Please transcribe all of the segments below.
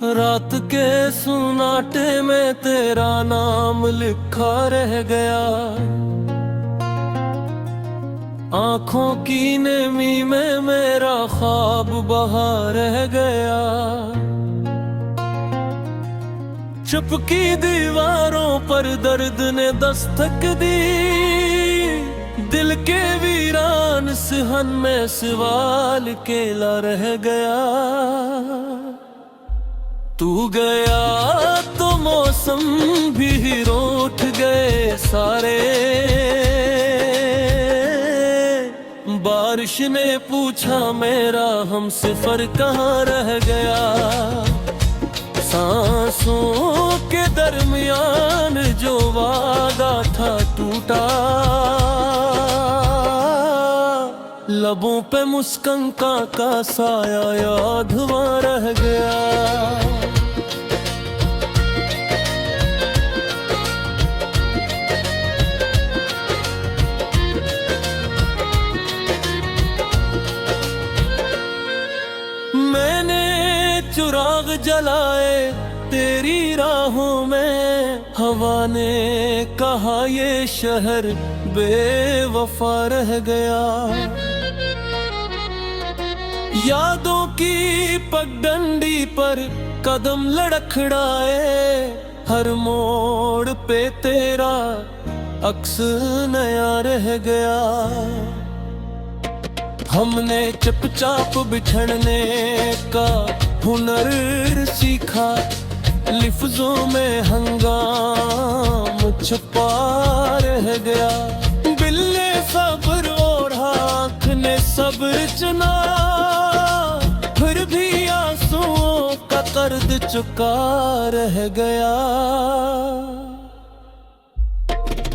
रात के सुनाटे में तेरा नाम लिखा रह गया। आंखों की नमी में मेरा ख्वाब बहा रह गया। चुपकी दीवारों पर दर्द ने दस्तक दी। दिल के वीरान सिहन में सवाल केला रह गया। तू गया तो मौसम भी रूठ गए सारे। बारिश ने पूछा मेरा हम सफर कहाँ रह गया। सांसों के दरमियान जो वादा था टूटा। लबों पे मुस्कान का साया याद वहाँ रह गया। मैंने चिराग जलाए तेरी राहों में। हवा ने कहा ये शहर बेवफा रह गया। यादों की पगडंडी पर कदम लड़खड़ाए। हर मोड़ पे तेरा अक्स नया रह गया। हमने चुपचाप बिछड़ने का हुनर सीखा। लिफ्जों में हंगाम छुपा रह गया। दिल ने सब्र और आँख ने सब्र चुना। फिर भी आंसुओं का कर्ज चुका रह गया।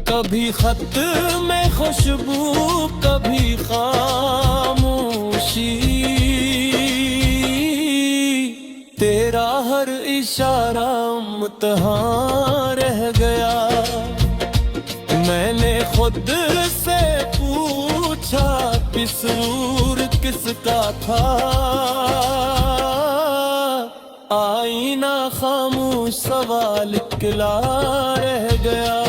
कभी खत में खुशबू कभी खामोशी। तेरा हर इशारा इम्तिहान रह गया। मैंने खुद से पूछा कसूर किसका था। आईना खामोश सवाल खिला रह गया।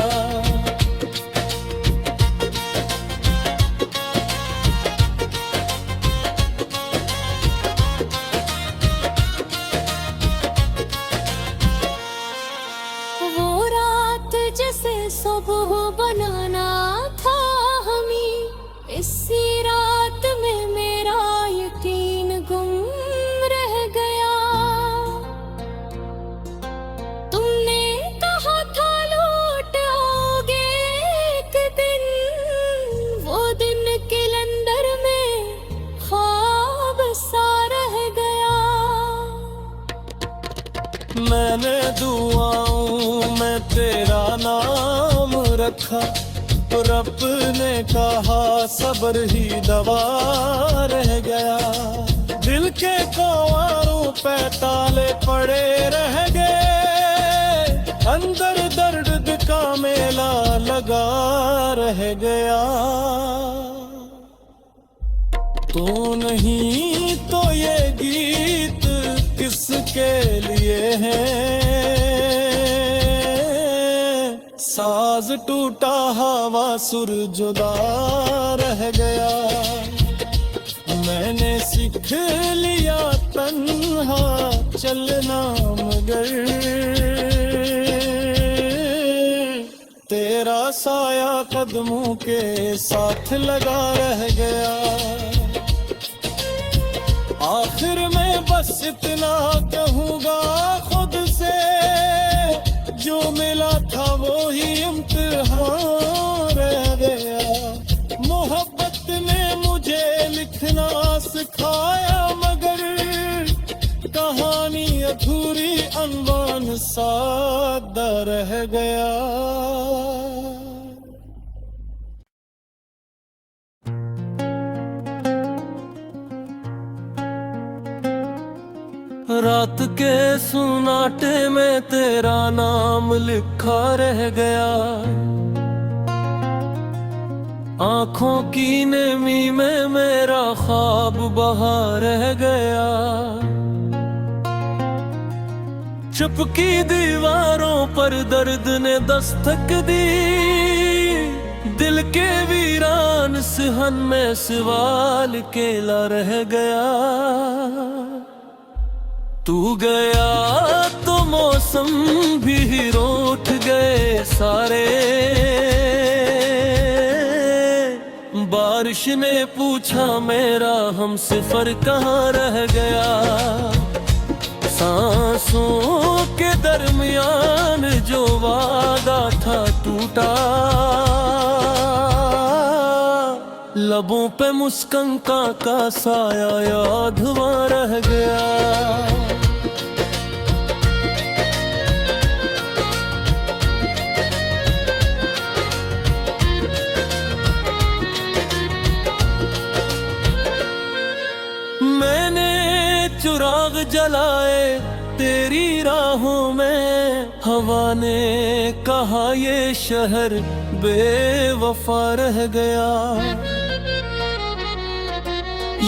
जैसे सुबह बनाना था हमें। इसी रात में मेरा यकीन गुम रह गया। तुमने कहा था लौट आओगे एक दिन। वो दिन कैलेंडर में ख्वाब सा रह गया। मैंने दुआओं में तेरा नाम रखा। रब ने कहा सब्र ही दवा रह गया। दिल के कवारों पे ताले पड़े रह गए। अंदर दर्द का मेला लगा रह गया। तो नहीं तो ये गीत किसके लिए है। साज टूटा हवा सुर जुदा रह गया। मैंने सीख लिया तन्हा चलना मगर तेरा साया कदमों के साथ लगा रह गया। आखिर में बस इतना कहूँगा खुद से। जो मिला था वो ही इम्तिहान रह गया। मोहब्बत ने मुझे लिखना सिखाया मगर कहानी अधूरी अनवान सादा रह गया। रात के सुनाटे में तेरा नाम लिखा रह गया। आंखों की नमी में मेरा ख्वाब बहा रह गया। चुपकी दीवारों पर दर्द ने दस्तक दी, दिल के वीरान सिहन में सवाल केला रह गया। तू गया तो मौसम भी रूठ गए सारे, बारिश ने पूछा मेरा हम सफर कहाँ रह गया। सांसों के दरमियान जो वादा था टूटा, लबों पे मुस्कान का साया याद वहाँ रह गया। मैंने चिराग जलाए तेरी राहों में, हवा ने कहा ये शहर बेवफा रह गया।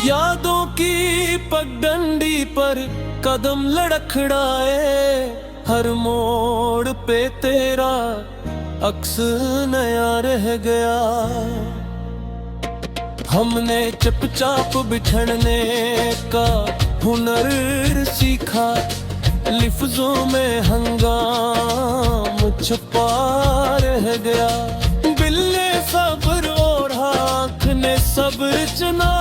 यादों की पगडंडी पर कदम लड़खड़ाए, हर मोड़ पे तेरा अक्स नया रह गया। हमने चुपचाप बिछड़ने का हुनर सीखा, लिफ्जों में हंगाम छुपा रह गया। दिल ने सब्र और आँख ने सब्र चुना,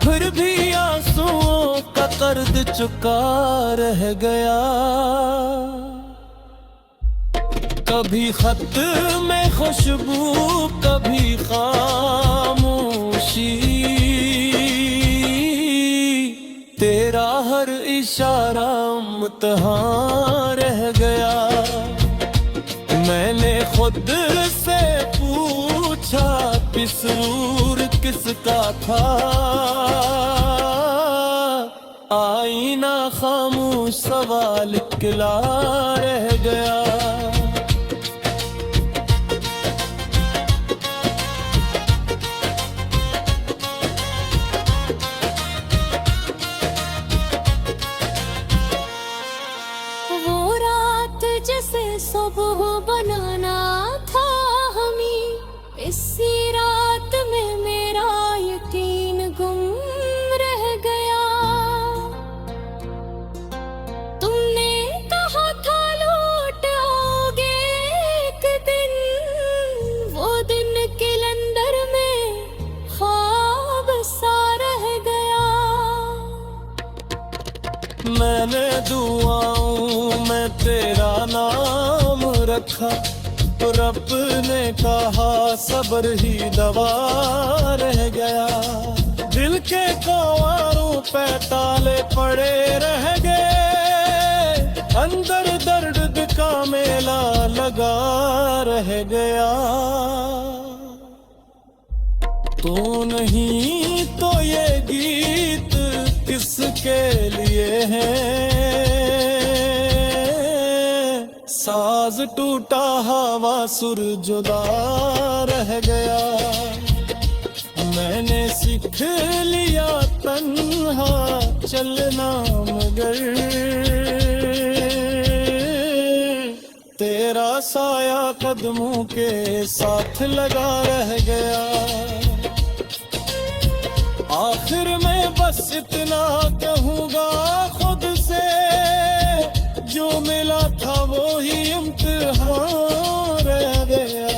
फिर भी आंसुओं का कर्ज चुका रह गया। कभी खत में खुशबू कभी खामोशी, तेरा हर इशारा इम्तिहान रह गया। मैंने खुद से पूछा कसूर किसका था, आईना खामोश सवाल खिला रह गया। जैसे सुबह बनाना था हमें, इसी रात में मेरा यकीन गुम रह गया। तुमने कहा था लौट आओगे एक दिन, वो दिन कैलेंडर में ख्वाब सा रह गया। मैंने दुआओं में तेरा नाम रखा, रब ने कहा सब्र ही दवा रह गया। दिल के कवारों पे ताले पड़े रह गए, अंदर दर्द का मेला लगा रह गया। तो नहीं तो ये गीत किसके लिए है, साज टूटा हवा सुर जुदा रह गया। मैंने सीख लिया तन्हा चलना, मगर तेरा साया कदमों के साथ लगा रह गया। आखिर में बस इतना कहूँगा खुद से, जो मिला था वो ही इम्तिहान रह गया।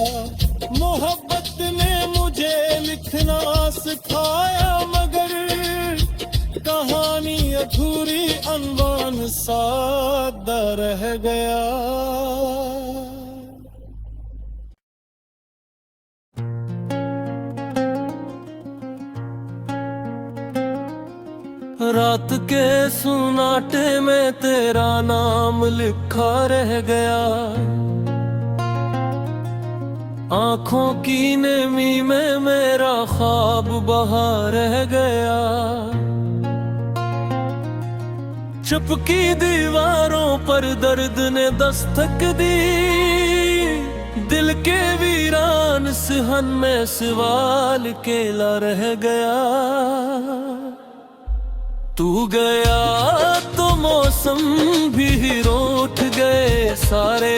मोहब्बत ने मुझे लिखना सिखाया, मगर कहानी अधूरी अनवान सादा रह गया। रात के सुनाटे में तेरा नाम लिखा रह गया। आंखों की नमी में मेरा ख्वाब बहा रह गया। चुपकी दीवारों पर दर्द ने दस्तक दी, दिल के वीरान सिहन में सवाल केला रह गया। तू गया तो मौसम भी रूठ गए सारे।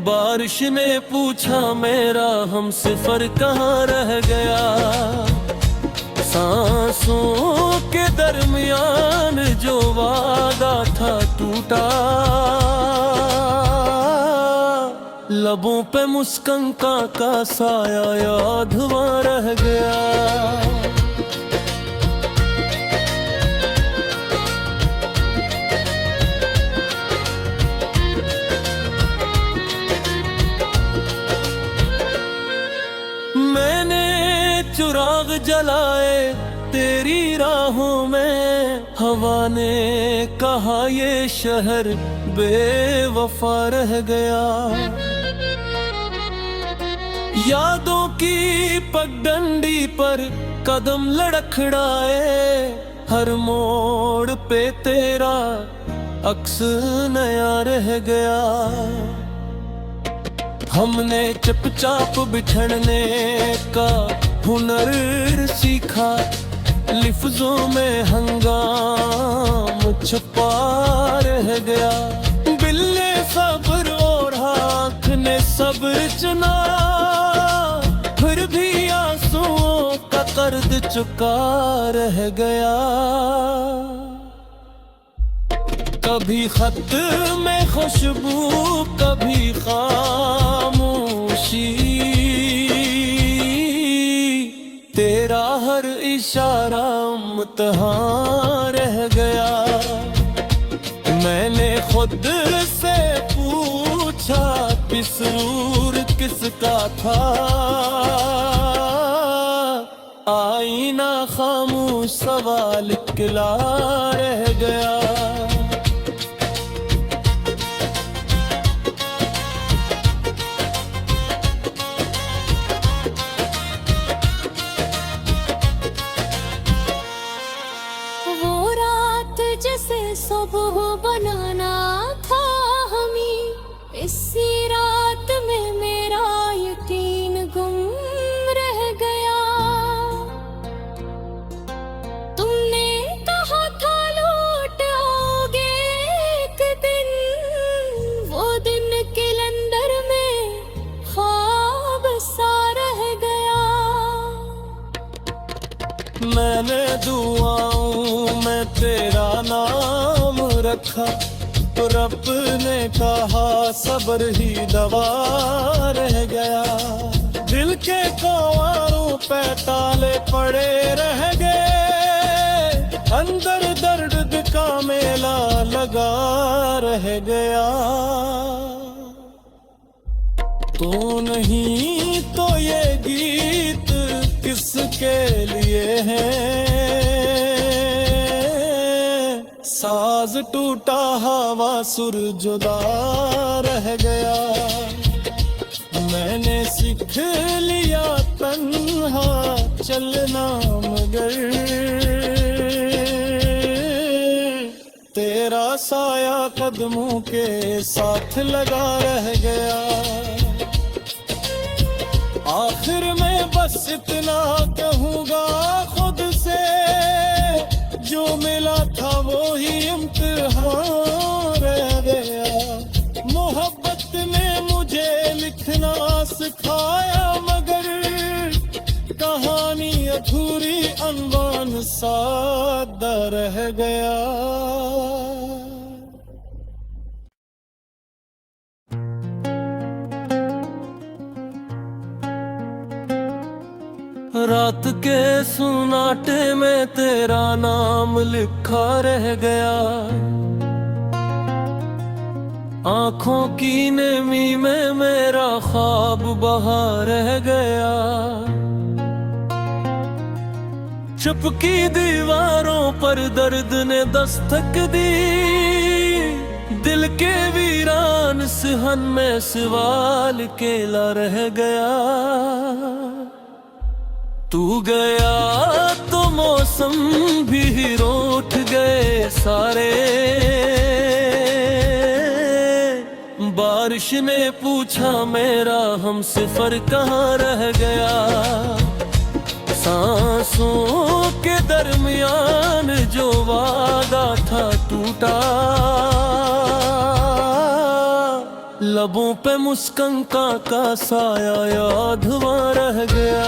बारिश ने पूछा मेरा हम सफर कहाँ रह गया। सांसों के दरमियान जो वादा था टूटा। लबों पे मुस्कान का साया याद वहाँ रह गया। मैंने चिराग जलाए तेरी राहों में। हवा ने कहा ये शहर बेवफा रह गया। यादों की पगडंडी पर कदम लड़खड़ाए। हर मोड़ पे तेरा अक्स नया रह गया। हमने चुपचाप बिछड़ने का हुनर सीखा। लिफ्जों में हंगाम छुपा रह गया। बिल्ले सब्र और आँख ने सब्र चुना। फिर भी आंसुओं का कर्ज चुका रह गया। कभी खत में खुशबू कभी खामोशी। तेरा हर इशारा इम्तिहान रह गया। मैंने खुद से पूछा कसूर किसका था। आईना खामोश सवाल खिला रह गया। जैसे सुबह बनाना था हमें। इसी रात में मेरा यकीन गुम रह गया। तुमने कहा था लौट आओगे एक दिन। वो दिन कैलेंडर में ख्वाब सा रह गया। मैंने दुआओं में तेरा नाम रखा। रब ने कहा सब्र ही दवा रह गया। दिल के कवारों पे ताले पड़े रह गए। अंदर दर्द का मेला लगा रह गया। तो नहीं तो ये गीत किसके लिए है। साज टूटा हवा सुर जुदा रह गया। मैंने सीख लिया तन्हा चलना मगर तेरा साया कदमों के साथ लगा रह गया। आखिर में बस इतना कहूँगा खुद से। जो मिला था वो ही इम्तिहान रह गया। मोहब्बत ने मुझे लिखना सिखाया मगर कहानी अधूरी अनवान सादा रह गया। रात के सुनाटे में तेरा नाम लिखा रह गया। आँखों की नमी में मेरा ख्वाब बहा रह गया। चुपकी दीवारों पर दर्द ने दस्तक दी। दिल के वीरान सिहन में सवाल केला रह गया। तू गया तो मौसम भी रूठ गए सारे। बारिश ने पूछा मेरा हम सफर कहाँ रह गया। सांसों के दरमियान जो वादा था टूटा, लबों पे मुस्कान का साया याद वहाँ रह गया।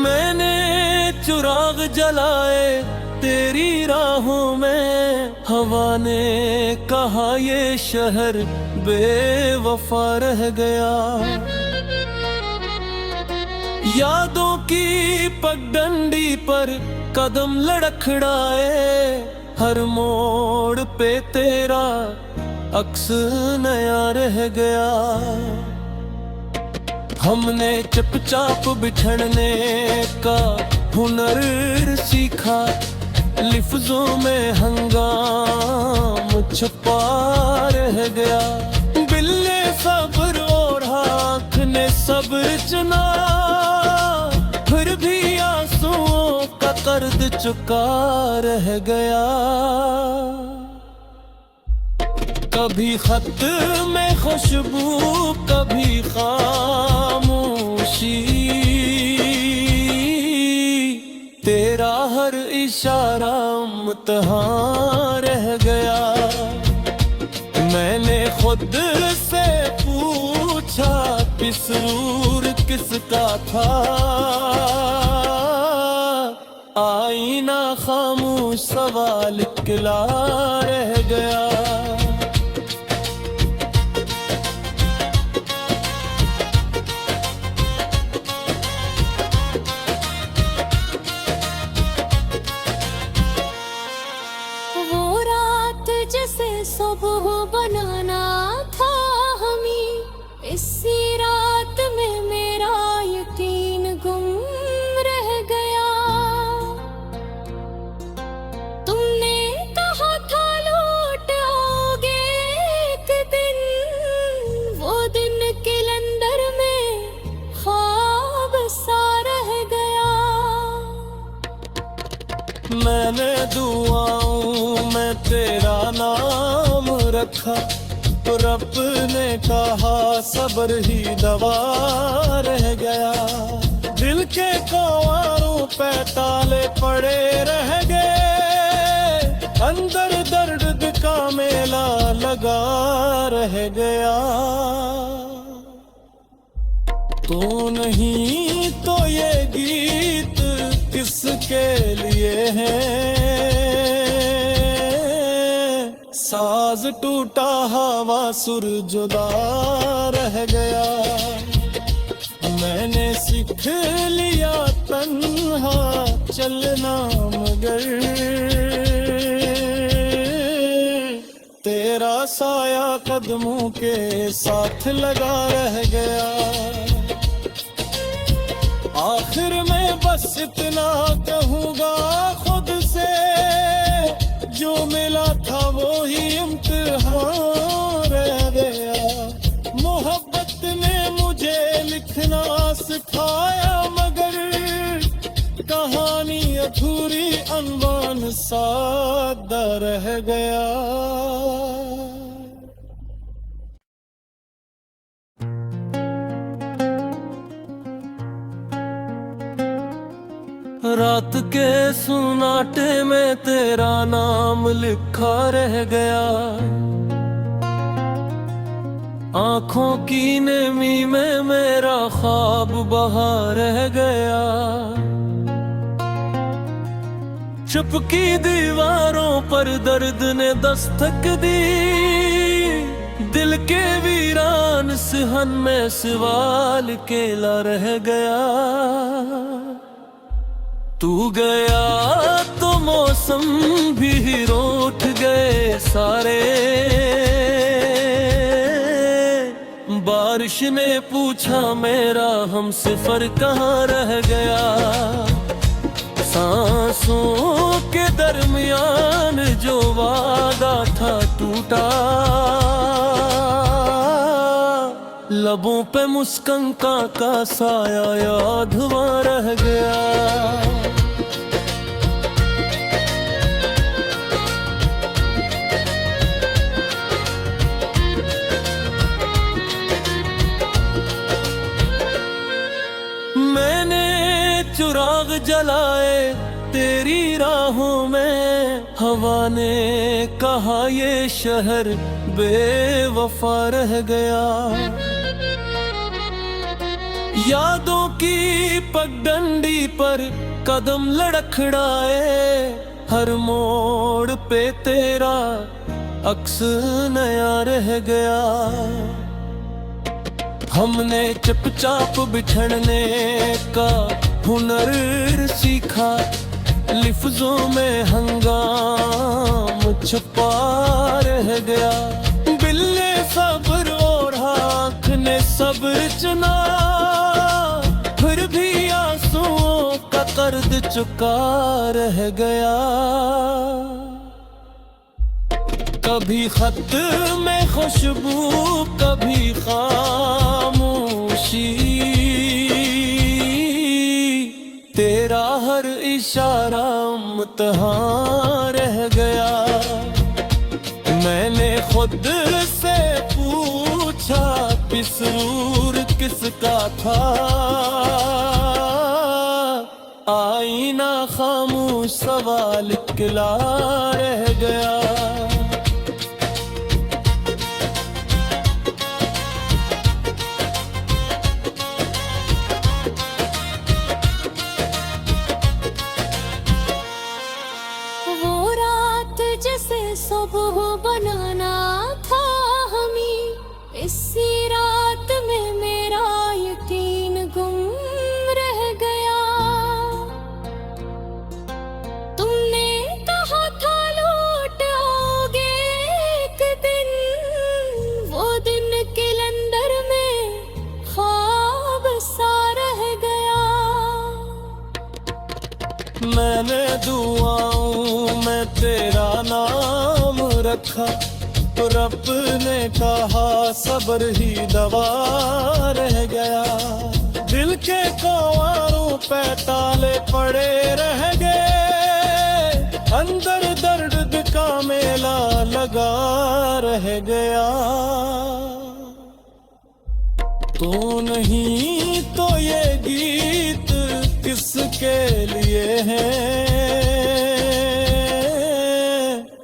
मैंने चिराग जलाए तेरी राहों में, हवा ने कहा ये शहर बेवफा रह गया। यादों की पगडंडी पर कदम लड़खड़ाए, हर मोड़ पे तेरा अक्स नया रह गया। हमने चुपचाप बिछड़ने का हुनर सीखा, लिफ्जों में हंगाम छुपा रह गया। बिल्ले सब्र और आँख ने सब्र चुना, फिर भी आंसुओं का कर्ज चुका रह गया। कभी खत में खुशबू, कभी खामोशी, तेरा हर इशारा इम्तिहान रह गया। मैंने खुद से पूछा कसूर किसका था, आईना खामोश सवाल खिला रह गया। जैसे सुबह बनाना था हमें, इसी रात में मेरा यकीन गुम रह गया। तुमने कहा था लौट आओगे एक दिन, वो दिन कैलेंडर में ख्वाब सा रह गया। मैंने दुआओं में तेरा नाम रखा, रब ने कहा सब्र ही दवा रह गया। दिल के कवारों पे ताले पड़े रह गए, अंदर दर्द का मेला लगा रह गया। तो नहीं तो ये गीत किसके लिए है, साज टूटा हवा सुर जुदा रह गया। मैंने सीख लिया तन्हा चलना, मगर तेरा साया कदमों के साथ लगा रह गया। आखिर में बस इतना कहूँगा खुद से, जो मिला था वो ही इम्तिहान रह गया। मोहब्बत ने मुझे लिखना सिखाया, मगर कहानी अधूरी अनवान सादा रह गया। रात के सुनाटे में तेरा नाम लिखा रह गया। आंखों की नमी में मेरा ख्वाब बहा रह गया। चुपकी दीवारों पर दर्द ने दस्तक दी, दिल के वीरान सिहन में सवाल केला रह गया। तू गया तो मौसम भी रूठ गए सारे, बारिश ने पूछा मेरा हम सफर कहाँ रह गया। सांसों के दरमियान जो वादा था टूटा, लबों पे मुस्कान का साया याद वहाँ रह गया। चुराग जलाए तेरी राहों में, हवा ने कहा ये शहर बेवफा रह गया। यादों की पगडंडी पर कदम लड़खड़ाए, हर मोड़ पे तेरा अक्स नया रह गया। हमने चुपचाप बिछड़ने का हुनर सीखा, लिफ्जों में हंगाम छुपा रह गया। बिल्ले सब्र और आँख ने सब्र चुना, फिर भी आंसुओं का कर्ज चुका रह गया। कभी खत में खुशबू, कभी खामोशी, तेरा हर इशारा इम्तिहान रह गया। मैंने खुद से पूछा कसूर किसका था, आईना खामोश सवाल निकला रह गया। जैसे सुबह बनाना था हमें, इसी रात में मेरा यकीन गुम रह गया। तुमने कहा था लौट आओगे एक दिन, वो दिन कैलेंडर में ख्वाब सा रह गया। मैंने दुआओं में तेरा नाम रखा, रब ने कहा सब्र ही दवा रह गया। दिल के कवारों पे ताले पड़े रह गए, अंदर दर्द का मेला लगा रह गया। तो नहीं तो ये गीत किसके लिए है,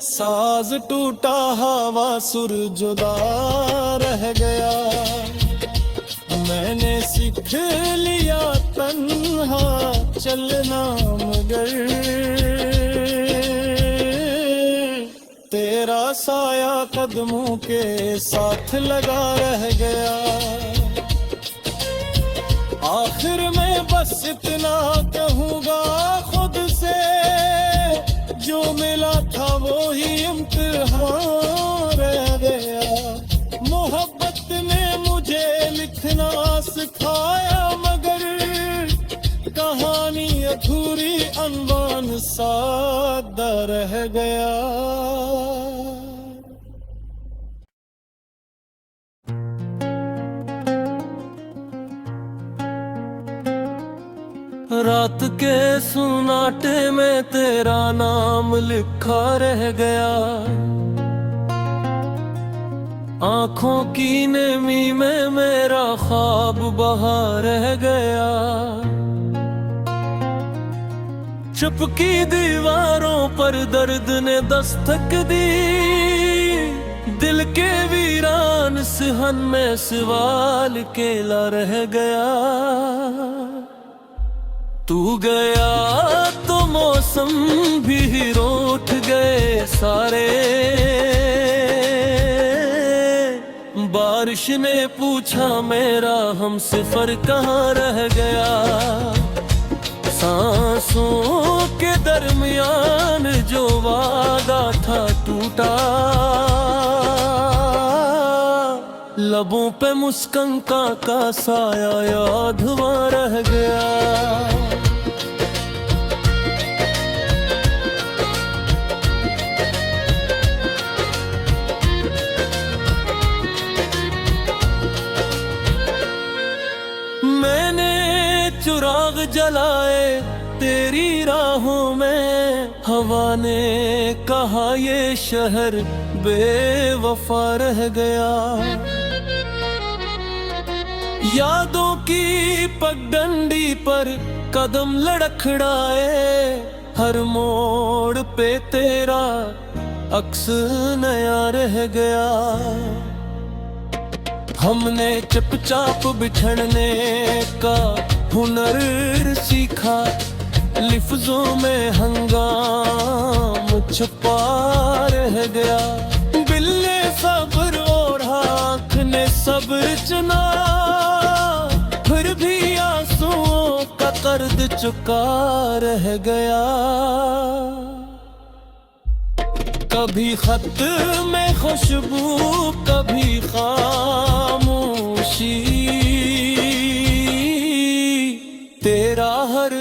साज टूटा हवा सुर जुदा रह गया। मैंने सीख लिया तन्हा चलना, मगर तेरा साया कदमों के साथ लगा रह गया। आखिर में बस इतना कहूँगा खुद से, जो मिला था वो ही इम्तिहान रह गया। मोहब्बत ने मुझे लिखना सिखाया, मगर कहानी अधूरी अनवान सादा रह गया। रात के सुनाटे में तेरा नाम लिखा रह गया। आंखों की नमी में मेरा ख्वाब बहा रह गया। चुपकी दीवारों पर दर्द ने दस्तक दी, दिल के वीरान सिहन में सवाल केला रह गया। तू गया तो मौसम भी रूठ गए सारे, बारिश ने पूछा मेरा हम सफर कहाँ रह गया। सांसों के दरमियान जो वादा था टूटा, लबों पे मुस्कान का साया याद वहाँ रह गया। चुराग जलाए तेरी राहों में, हवा ने कहा ये शहर बेवफा रह गया। यादों की पगडंडी पर कदम लड़खड़ाए, हर मोड़ पे तेरा अक्स नया रह गया। हमने चुपचाप बिछड़ने का हुनर सीखा, लिफ्जों में हंगाम छुपा रह गया। बिल्ले सब्र और आँख ने सब्र चुना, फिर भी आंसुओं का कर्ज चुका रह गया। कभी खत में खुशबू, कभी खामोशी, तेरा हर